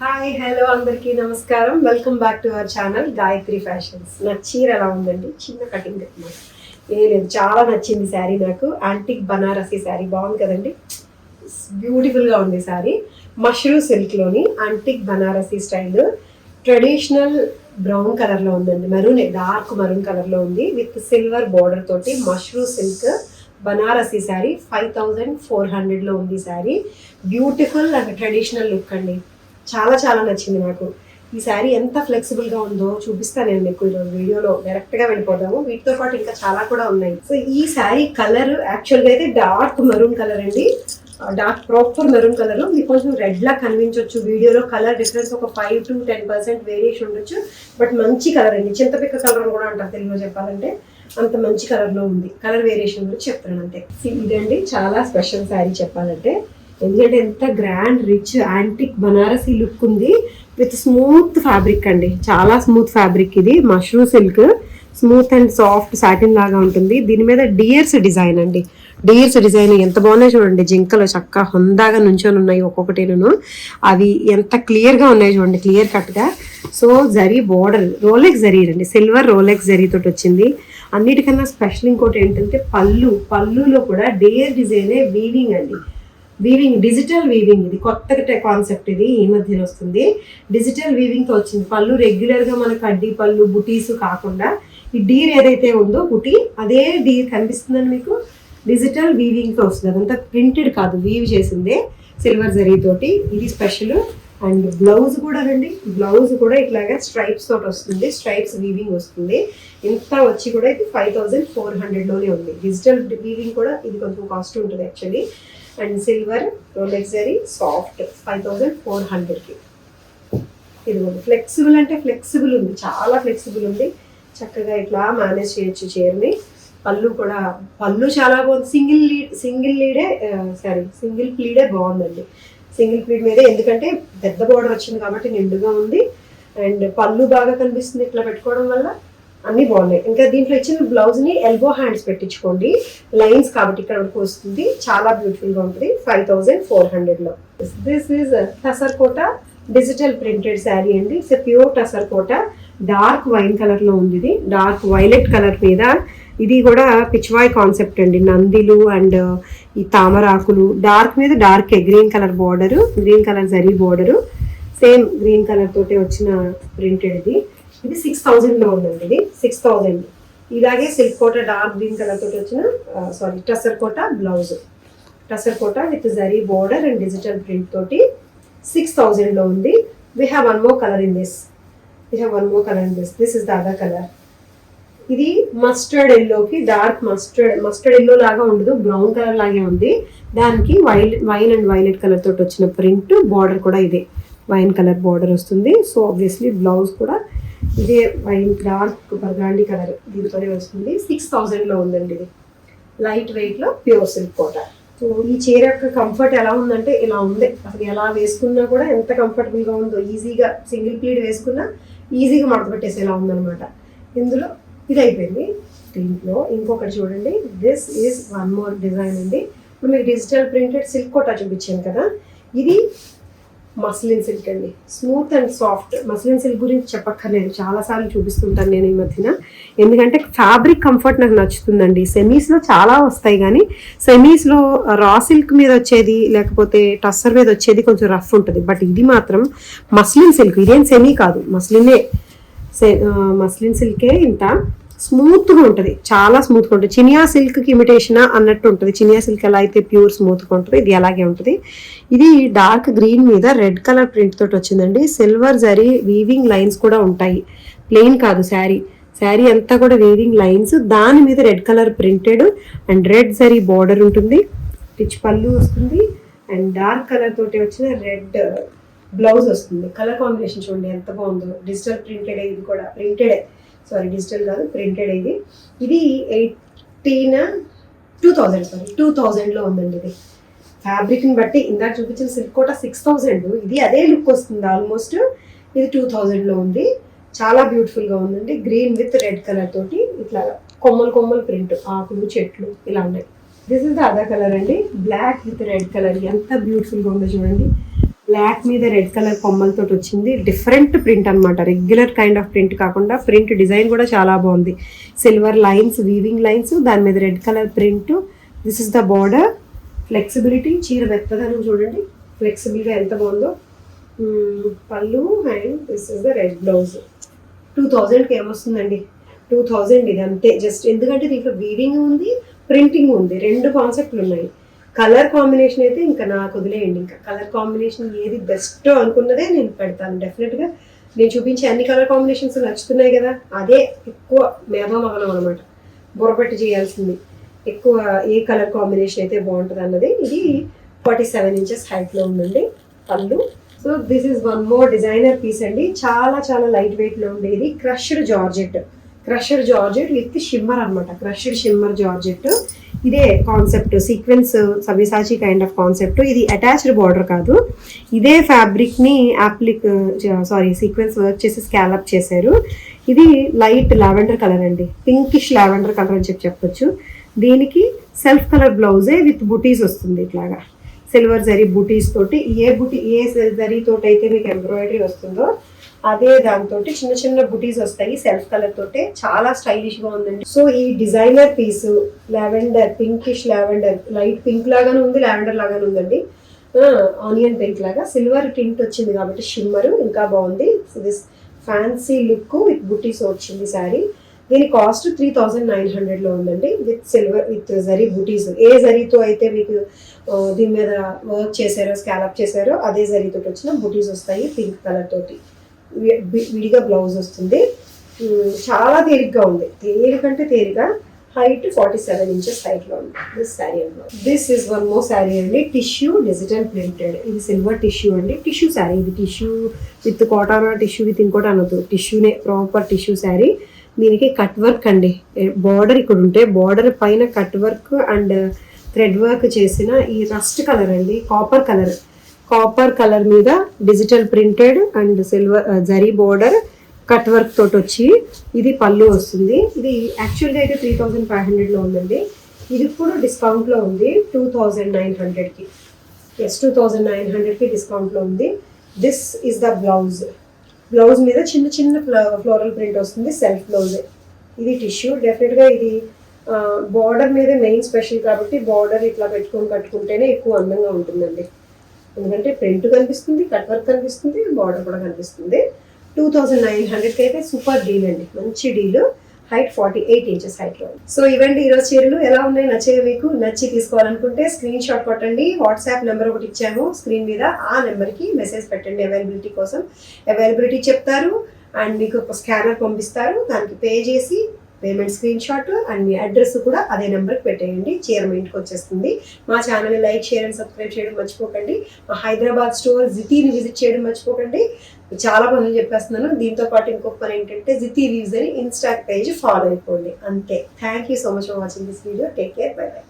Hi hello అందరికీ నమస్కారం. Welcome back to our channel Gayatri fashions. నా చీర ఎలా ఉందండి? చిన్న కటింగ్ అనమాట. ఏ లేదు, చాలా నచ్చింది శారీ నాకు. యాంటిక్ బనారసీ శారీ బాగుంది కదండి, బ్యూటిఫుల్గా ఉంది శారీ. మష్రూమ్ సిల్క్లోని antique Banarasi style traditional brown కలర్లో ఉందండి. మెరూన్, డార్క్ మెరూన్ కలర్లో ఉంది విత్ సిల్వర్ బార్డర్ తోటి. మష్రూమ్ సిల్క్ బనారసీ శారీ 5400లో ఉంది sari. Beautiful and traditional look అండి. చాలా చాలా నచ్చింది నాకు. ఈ శారీ ఎంత ఫ్లెక్సిబుల్గా ఉందో చూపిస్తాను నేను మీకు ఈరోజు వీడియోలో. డైరెక్ట్గా వెళ్ళిపోదాము. వీటితో పాటు ఇంకా చాలా కూడా ఉన్నాయి. సో ఈ శారీ కలర్ యాక్చువల్గా అయితే డార్క్ మెరూన్ కలర్ అండి. Dark proper maroon colour. మీకు కొంచెం రెడ్ లా కనిపించవచ్చు వీడియోలో. కలర్ డిఫరెన్స్ ఒక 5 to 10% వేరియేషన్ ఉండొచ్చు. బట్ మంచి కలర్ అండి. చింతపిక్క కలర్ కూడా అంటారు తెలుగులో చెప్పాలంటే. అంత మంచి కలర్లో ఉంది. కలర్ వేరియేషన్ గురించి చెప్తాను అంతే. ఇదండి చాలా స్పెషల్ శారీ చెప్పాలంటే. ఎందుకంటే ఎంత grand rich antique Banarasi look ఉంది విత్ స్మూత్ ఫ్యాబ్రిక్ అండి. చాలా స్మూత్ ఫ్యాబ్రిక్. ఇది mushroom silk, smooth and soft satin లాగా ఉంటుంది. దీని మీద డియర్స్ డిజైన్ అండి. డియర్స్ డిజైన్ ఎంత బాగున్నాయి చూడండి. జింకలు చక్కగా హుందాగా నుంచొని ఉన్నాయి ఒక్కొక్కటిను. అవి ఎంత క్లియర్గా ఉన్నాయి చూడండి, క్లియర్ కట్గా. So zari border Rolex zari అండి, సిల్వర్ రోలెక్స్ జరీ తోటి వచ్చింది. అన్నిటికన్నా స్పెషల్ ఇంకోటి ఏంటంటే పళ్ళులో కూడా డియర్ డిజైనే వీవింగ్ అండి. Weaving, digital weaving. ఇది కొత్త కాన్సెప్ట్. ఇది ఈ మధ్యలో వస్తుంది. డిజిటల్ వీవింగ్తో వచ్చింది పళ్ళు. రెగ్యులర్గా మనకు అడ్డీ పళ్ళు బుటీస్ కాకుండా ఈ డీర్ ఏదైతే ఉందో బుటీ, అదే డీర్ కనిపిస్తుందని మీకు. డిజిటల్ వీవింగ్తో వస్తుంది. అదంతా ప్రింటెడ్ కాదు, వీవ్ చేసిందే సిల్వర్ జరీతోటి. ఇది స్పెషల్. అండ్ బ్లౌజ్ కూడా రండి. బ్లౌజ్ కూడా ఇట్లాగా స్ట్రైప్స్ తోటి వస్తుంది. స్ట్రైప్స్ వీవింగ్ వస్తుంది. ఇంత వచ్చి కూడా ఇది 5400లోనే ఉంది. డిజిటల్ వీవింగ్ కూడా ఇది కొంచెం కాస్ట్ ఉంటుంది actually. And silver Rolex zari soft 5400కి. ఇది ఫ్లెక్సిబుల్ అంటే ఫ్లెక్సిబుల్ ఉంది, చాలా ఫ్లెక్సిబుల్ ఉంది. చక్కగా ఇట్లా మేనేజ్ చేయొచ్చు చీరని. పళ్ళు చాలా బాగుంది. సింగిల్ ప్లీడే బాగుందండి. సింగిల్ ప్లీడ్ మీదే, ఎందుకంటే పెద్ద బార్డర్ వచ్చింది కాబట్టి నిండుగా ఉంది. అండ్ పళ్ళు బాగా కనిపిస్తుంది ఇట్లా పెట్టుకోవడం వల్ల. అన్నీ బాగున్నాయి. ఇంకా దీంట్లో ఇచ్చిన బ్లౌజ్ని ఎల్బో హ్యాండ్స్ పెట్టించుకోండి. లైన్స్ కాబట్టి ఇక్కడ వరకు వస్తుంది. చాలా బ్యూటిఫుల్గా ఉంటుంది 5400లో. This is tussar Kota digital printed sari అండి. It's pure tussar Kota. Dark wine కలర్లో ఉంది. ఇది డార్క్ వైలెట్ కలర్ మీద. ఇది కూడా పిచ్వాయ్ కాన్సెప్ట్ అండి. నందిలు అండ్ ఈ తామరాకులు. డార్క్ మీద dark green colour border, green colour zari border. Same green colour తోటే వచ్చిన ప్రింటెడ్ ఇది. ఇది 6000లో ఉందండి. ఇది 6000. ఇలాగే silk Kota dark green colour తోటి వచ్చిన tussar Kota blouse. Tussar Kota with zari border and digital print తోటి 6000లో ఉంది. We have one more colour in this. This is the other colour. ఇది మస్టర్డ్ ఎల్లోకి, డార్క్ మస్టర్డ్ ఎల్లో లాగా ఉండదు, బ్రౌన్ కలర్ లాగే ఉంది. దానికి వైన్ అండ్ వైలెట్ కలర్ తోటి వచ్చిన ప్రింట్. బార్డర్ కూడా ఇదే వైన్ కలర్ బార్డర్ వస్తుంది. సో ఆబ్వియస్లీ బ్లౌజ్ కూడా ఇదే వైన్ డార్క్ బర్గాండీ కలర్ దీంతోనే వస్తుంది. 6000లో ఉందండి. ఇది లైట్ వెయిట్లో ప్యూర్ సిల్క్ కోటా. సో ఈ చీర యొక్క కంఫర్ట్ ఎలా ఉందంటే ఇలా ఉంది. అసలు ఎలా వేసుకున్నా కూడా ఎంత కంఫర్టబుల్గా ఉందో. ఈజీగా సింగిల్ ప్లీడ్ వేసుకున్నా ఈజీగా మడత పెట్టేసేలా ఉందన్నమాట. ఇందులో ఇది అయిపోయింది. దీంట్లో ఇంకొకటి చూడండి. This is one more design అండి. ఇప్పుడు మీకు డిజిటల్ ప్రింటెడ్ సిల్క్ కోటా చూపించాను కదా. ఇది మస్లిన్ సిల్క్ అండి. Smooth and soft. Muslin silk గురించి చెప్పక్కర్లేదు, చాలాసార్లు చూపిస్తుంటాను నేను ఈ మధ్యన. ఎందుకంటే ఫ్యాబ్రిక్ కంఫర్ట్ నాకు నచ్చుతుందండి. సెమీస్లో చాలా వస్తాయి కానీ సెమీస్లో రా సిల్క్ మీద వచ్చేది లేకపోతే టస్సర్ మీద వచ్చేది కొంచెం రఫ్ ఉంటుంది. బట్ ఇది మాత్రం మస్లిన్ సిల్క్. ఇదేం సెమీ కాదు, మస్లినే. మస్లిన్ సిల్కే ఇంత స్మూత్గా ఉంటుంది, చాలా స్మూత్గా ఉంటుంది. చినియా సిల్క్కి ఇమిటేషన్ అన్నట్టు ఉంటుంది. చినియా సిల్క్ ఎలా అయితే ప్యూర్ స్మూత్గా ఉంటుంది, ఇది అలాగే ఉంటుంది. ఇది డార్క్ గ్రీన్ మీద రెడ్ కలర్ ప్రింట్ తోటి వచ్చిందండి. సిల్వర్ జరీ వీవింగ్ లైన్స్ కూడా ఉంటాయి. ప్లెయిన్ కాదు శారీ అంతా కూడా వీవింగ్ లైన్స్. దాని మీద red colour printed and red zari border ఉంటుంది. రిచ్ పళ్ళు వస్తుంది అండ్ డార్క్ కలర్ తోటి వచ్చిన రెడ్ బ్లౌజ్ వస్తుంది. కలర్ కాంబినేషన్ చూడండి ఎంత బాగుందో. Digital printed. ఇది కూడా ప్రింటెడే, డిజిటల్ కాదు, ప్రింటెడ్. ఇది 2000లో ఉందండి. ఇది ఫ్యాబ్రిక్ని బట్టి ఇందాక చూపించిన సిల్క్ కోటా 6000. ఇది అదే లుక్ వస్తుంది ఆల్మోస్ట్. ఇది 2000లో ఉంది. చాలా బ్యూటిఫుల్గా ఉందండి. గ్రీన్ విత్ రెడ్ కలర్ తోటి ఇట్లా కొమ్మలు ప్రింట్, ఆకులు చెట్లు ఇలా ఉన్నాయి. This is the other colour అండి. బ్లాక్ విత్ రెడ్ కలర్ ఎంత బ్యూటిఫుల్గా ఉందో చూడండి. బ్లాక్ మీద రెడ్ కలర్ కొమ్మలతో వచ్చింది. డిఫరెంట్ ప్రింట్ అనమాట, రెగ్యులర్ కైండ్ ఆఫ్ ప్రింట్ కాకుండా ప్రింట్ డిజైన్ కూడా చాలా బాగుంది. సిల్వర్ లైన్స్, వీవింగ్ లైన్స్, దాని మీద red colour print. This is the border. Flexibility, చీర మెత్తదనం చూడండి ఫ్లెక్సిబుల్గా ఎంత బాగుందో. పళ్ళు and this is the red blouse. 2000కి ఏమొస్తుందండి, 2000 ఇది అంతే. జస్ట్ ఎందుకంటే దీంట్లో వీవింగ్ ఉంది, ప్రింటింగ్ ఉంది, రెండు కాన్సెప్ట్లు ఉన్నాయి. కలర్ కాంబినేషన్ అయితే ఇంకా నాకు వదిలేయండి. ఇంకా కలర్ కాంబినేషన్ ఏది బెస్ట్ అనుకున్నదే నేను పెడతాను డెఫినెట్గా. నేను చూపించే అన్ని కలర్ కాంబినేషన్స్ నచ్చుతున్నాయి కదా, అదే ఎక్కువ మేధోమగనం అనమాట. బుర్రపెట్టి చేయాల్సింది ఎక్కువ ఏ కలర్ కాంబినేషన్ అయితే బాగుంటుంది అన్నది. ఇది 47 ఇంచెస్ హైట్లో ఉందండి పళ్ళు. So this is one more designer piece అండి. చాలా చాలా లైట్ వెయిట్లో ఉండేది. క్రష్డ్ జార్జెట్ విత్ షిమ్మర్ అనమాట. Crushed shimmer georgette. ఇదే concept, sequence Sabyasachi kind of concept. ఇది అటాచ్డ్ బార్డర్ కాదు, ఇదే ఫ్యాబ్రిక్ని సీక్వెన్స్ వర్క్ చేసి స్కాలప్ చేశారు. ఇది లైట్ లావెండర్ కలర్ అండి, పింకిష్ లావెండర్ కలర్ అని చెప్పొచ్చు. దీనికి సెల్ఫ్ కలర్ బ్లౌజే విత్ బుటీస్ వస్తుంది. ఇట్లాగా సిల్వర్ జరీ బుటీస్ తోటి, ఏ జరీ తోటి అయితే మీకు ఎంబ్రాయిడరీ వస్తుందో అదే దాంతో చిన్న చిన్న బుటీస్ వస్తాయి సెల్ఫ్ కలర్ తోటే. చాలా స్టైలిష్ గా ఉందండి. సో ఈ designer piece lavender, pinkish lavender, light pink లాగానే ఉంది, లావెండర్ లాగానే ఉందండి, ఆనియన్ పింక్ లాగా. సిల్వర్ టింట్ వచ్చింది కాబట్టి షిమ్మర్ ఇంకా బాగుంది. దిస్ ఫ్యాన్సీ లుక్ విత్ బుటీస్ వచ్చింది శారీ. దీని కాస్ట్ 3900లో ఉందండి, విత్ సిల్వర్ విత్ జరీ బుటీస్. ఏ జరీతో అయితే మీకు దీని మీద వర్క్ చేశారో, స్కాలప్ చేశారో అదే జరీతో వచ్చిన బుటీస్ వస్తాయి పింక్ కలర్ తోటి. విడిగా బ్లౌజ్ వస్తుంది. చాలా తేలిగ్గా ఉంది, తేలికంటే తేలిక. హైట్ 47 ఇంచెస్ హైట్లో ఉంది దిస్ శారీ అండి. This is one more sari అండి, టిష్యూ డిజిటల్ ప్రింటెడ్. ఇది సిల్వర్ టిష్యూ అండి, టిష్యూ శారీ. ఇది tissue with cotton, tissue with ఇంకోటి అనొద్దు, టిష్యూనే, ప్రాపర్ టిష్యూ శారీ. దీనికి కట్ వర్క్ అండి, బార్డర్ ఇక్కడ ఉంటే బార్డర్ పైన cut work and thread work చేసిన ఈ రస్ట్ కలర్ అండి, కాపర్ కలర్ మీద digital printed and silver zari border cut work తోటి వచ్చి ఇది పళ్ళు వస్తుంది. ఇది యాక్చువల్గా అయితే 3500లో ఉందండి. ఇది కూడా డిస్కౌంట్లో ఉంది 2900కి. 2900కి డిస్కౌంట్లో ఉంది. దిస్ ఈస్ ద బ్లౌజ్ మీద చిన్న చిన్న ఫ్లోరల్ ప్రింట్ వస్తుంది, సెల్ఫ్ బ్లౌజ్. ఇది టిష్యూ. డెఫినెట్గా ఇది బార్డర్ మీద మెయిన్ స్పెషల్ కాబట్టి బార్డర్ ఇట్లా పెట్టుకొని కట్టుకుంటేనే ఎక్కువ అందంగా ఉంటుందండి. ఎందుకంటే ప్రింట్ కనిపిస్తుంది, కట్ వర్క్ కనిపిస్తుంది, బార్డర్ కూడా కనిపిస్తుంది. 2900కి అయితే సూపర్ డీల్ అండి, మంచి డీల్. హైట్ 48 ఇంచెస్ హైట్లో. సో ఇవండి ఈరోజు చీరలు. ఎలా ఉన్నాయి, నచ్చేవి మీకు? నచ్చి తీసుకోవాలనుకుంటే స్క్రీన్ షాట్ కొట్టండి. వాట్సాప్ నెంబర్ ఒకటి ఇచ్చాము స్క్రీన్ మీద, ఆ నెంబర్కి మెసేజ్ పెట్టండి. అవైలబిలిటీ కోసం అవైలబిలిటీ చెప్తారు అండ్ మీకు ఒక స్కానర్ పంపిస్తారు. దానికి పే చేసి payment screen shot and me address కూడా అదే నెంబర్కి పెట్టేయండి. చీర మీ ఇంటికి వచ్చేస్తుంది. మా ఛానల్ని లైక్, షేర్ అండ్ సబ్స్క్రైబ్ చేయడం మర్చిపోకండి. మా హైదరాబాద్ స్టోర్ జితీని విజిట్ చేయడం మర్చిపోకండి. చాలా పనులు చెప్పేస్తున్నాను. దీంతో పాటు ఇంకొక పని ఏంటంటే జితీ వీవ్స్ అని ఇన్స్టా పేజ్ ఫాలో అయిపోండి. అంతే. Thank you so much for watching this video. Take care, by by.